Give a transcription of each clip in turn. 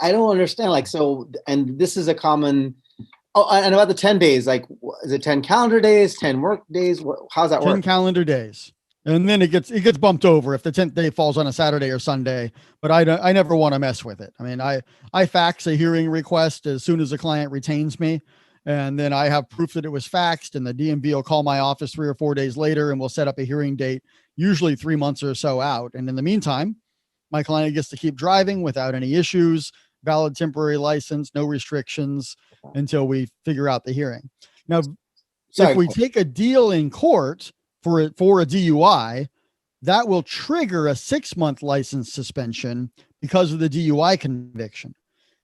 I don't understand. Like, so, and this is a common, oh, and about the 10 days, like, is it 10 calendar days, 10 work days? How's that 10 work? calendar days. And then it gets bumped over if the 10th day falls on a Saturday or Sunday, but I never want to mess with it. I mean, I fax a hearing request as soon as the client retains me. And then I have proof that it was faxed, and the DMV will call my office 3 or 4 days later and we'll set up a hearing date, usually 3 months or so out. And in the meantime, my client gets to keep driving without any issues, valid temporary license, no restrictions until we figure out the hearing. Now, if we take a deal in court for a DUI, that will trigger a 6-month license suspension because of the DUI conviction.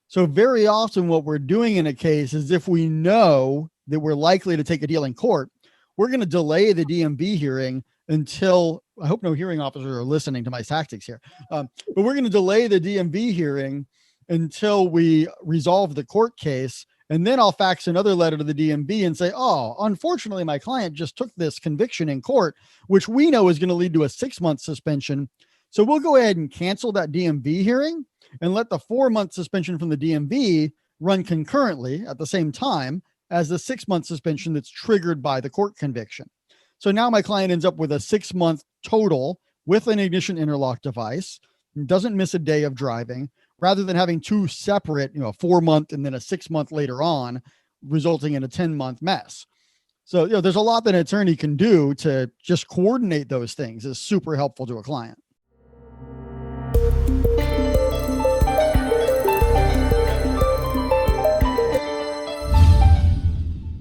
So very often what we're doing in a case is, if we know that we're likely to take a deal in court, we're going to delay the DMV hearing until, I hope no hearing officers are listening to my tactics here, but we're going to delay the DMV hearing until we resolve the court case. And then I'll fax another letter to the DMV and say, oh, unfortunately, my client just took this conviction in court, which we know is going to lead to a 6-month suspension. So we'll go ahead and cancel that DMV hearing and let the 4-month suspension from the DMV run concurrently at the same time as the 6-month suspension that's triggered by the court conviction. So now my client ends up with a 6-month total with an ignition interlock device, and doesn't miss a day of driving, rather than having 2 separate, a 4-month and then a 6-month later on, resulting in a 10-month mess. So, there's a lot that an attorney can do to just coordinate those things is super helpful to a client.